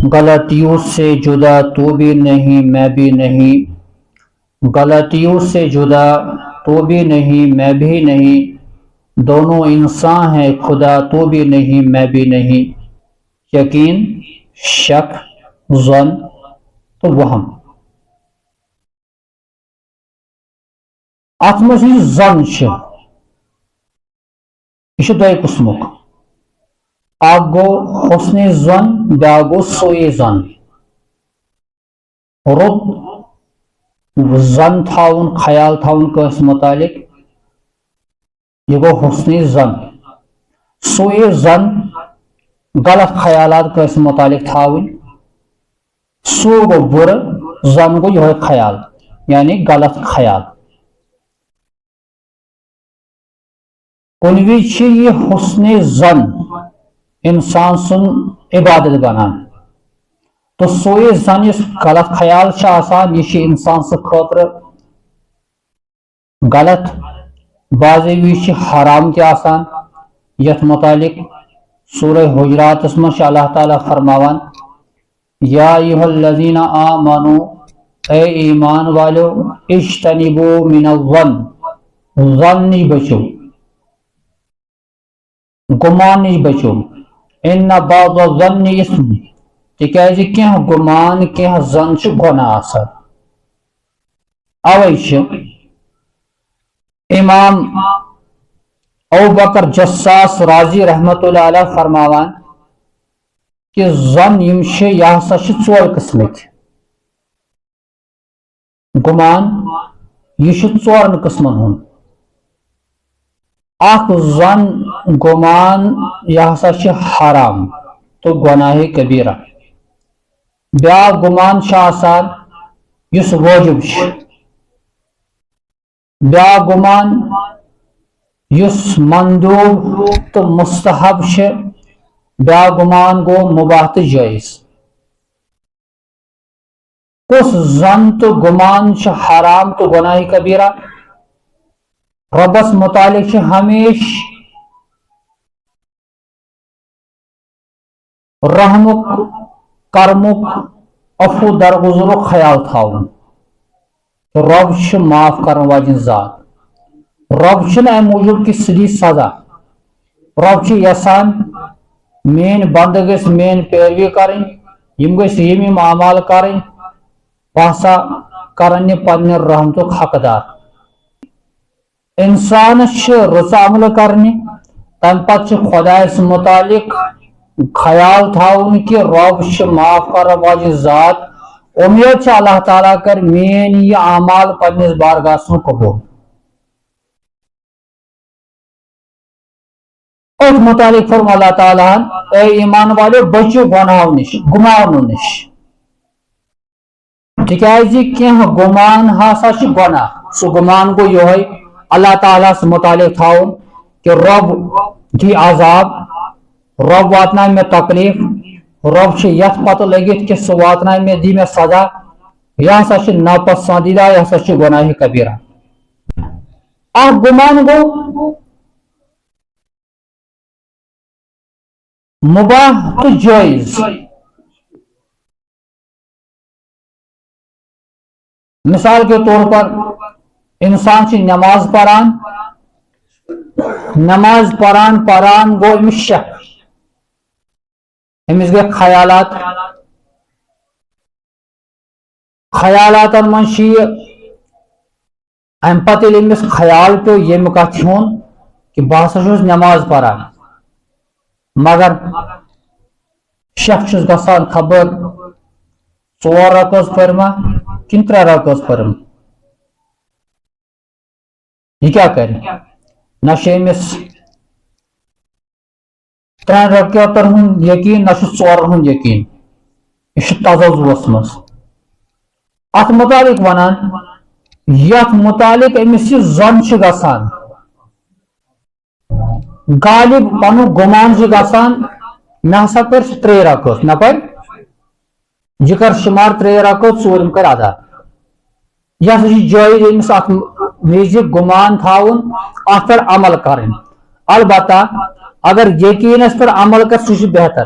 غلطیوں سے جدا تو بھی نہیں میں بھی نہیں، غلطیوں سے جدا تو بھی نہیں میں بھی نہیں، دونوں انسان ہیں خدا تو بھی نہیں میں بھی نہیں۔ یقین، شک، ظن تو وہم۔ ات مز زن یہ دو قسمک، اخ گو حسن زن، بیاکھ گو سوء زن۔ رُت زن تھاون، خیال تھاون کٲنٛسہِ متعلق، یہ گو حسن زن۔ سوء زن غلط خیالات کٲنٛسہِ متعلق تھاون، سوء گو برٕ، زن گو یہ خیال یعنی غلط خیال۔ کُنہِ وِزِ چھِ یہ حسن زن انسان سن عبادت بنان، تو سوء زن یس غلط خیال چھ آسان یہ چھ انسان سن خاطر غلط، بعض وز چھ حرام تہ آسان۔ یتھ متعلق سورہ حجرات من چھ اللہ تعالیٰ فرماوان یا ایھا الذین آمنوا، اے ایمان والو، اجتنبوا من الظن، ظن نش بچو، گمان نش بچو، ان بعض الظن اسم، تکیازِ کینٛہہ گمان کینٛہہ زن چھ گناہ آسان۔ اوے چھ امام ابوبکر جساس رازی رحمۃ اللہ علیہ فرماوان کہ زن یم چھ یہ ہسا چھ ژور قسمک، گمان یہ چھ ژورن قسمن ہند۔ اخ زن گمان یہ ہسا چھ حرام تو گناہ کبیرہ، بیاکھ گمان چھ آسان یس واجب چھ، بیاکھ گمان یس مندوب تو مستحب چھ، بیاکھ گمان گو مباح تو جائز۔ کس زن تو گمان چھ حرام تو گناہ کبیرہ؟ ربس متعلق چھ ہمیش رحمک، کرمک، عفو درگزرک خیال تھاون۔ رب چھ معاف کرن واجن ذات، رب چھ امہ موجود کہ سہ دی سزا، رب چھ یژھان میٲنۍ بندٕ گٔژھۍ میٲنۍ پیروی کرٕنۍ، یم گٔژھۍ یم اعمال کرٕنۍ، بہٕ ہسا کرن یہِ پننہِ رحمتُک حقدار۔ انسانس چھ رٕژ عملہٕ کرنہِ، تمہِ پتہٕ چھ خدایس متعلق خیال تھاون کہ رب چھ معاف کرن واجن ذات، امید چھ اللہ تعالیٰ کر میٲنۍ یہ اعمال پننس بارگاہس منٛز قبول۔ اتھ متعلق فرمو اللہ تعالیٰ اے ایمان والو بچو گناہو نش، گمانو نش، تکیازِ کینٛہہ گمان ہسا چھ گناہ۔ سہ گمان گو یہوے اللہ تعالیٰ سے متعلق تھاون کہ رب دی عذاب، رب واتنائے مے تکلیف، رب چھ یتھ پتہ لگت کہ سہ واتنائے مے، دی مے سزا، یہ ہسا چھ ناپسندیدہ، یہ ہسا چھ گناہ کبیرہ۔ اکھ گمان گو مباح تو جائز۔ مثال کے طور پر انسان چھ نماز پران، نماز پران پران گو امس شک، امس گئے خیالات، خیالاتن من چھ یہ ام پتہ ییٚلہِ امس خیال پیو ییٚمہِ کتھ ہُنٛد کہ بہٕ ہسا چھُس نماز پران، مگر شک چھُس گژھان خبر 4 رکٲژ پرما کِنہٕ 3 رکٲژ پرم، یہ کیا کرِ؟ نہ چھ أمس 3 رکٲژن ہُنٛد یقین، نہ چھُس 4 ہُنٛد یقین، یہ چھ تزوُرس منٛز۔ اتھ متعلق ونان یتھ متعلق أمس یہ زن چھ گژھان، غالب پنُن گمان چھ گژھان مےٚ ہسا کر 3 رکٲژ، نہ پر یہ کر شمار 3 رکٲژ، 4م کر ادا۔ یہ ہسا چھ جٲیز أمس اتھ وز گمان تھاون، اتھ پٮ۪ٹھ عمل کرٕنۍ۔ البتہ اگر یقینس پٮ۪ٹھ عمل کر سہ چھ بہتر،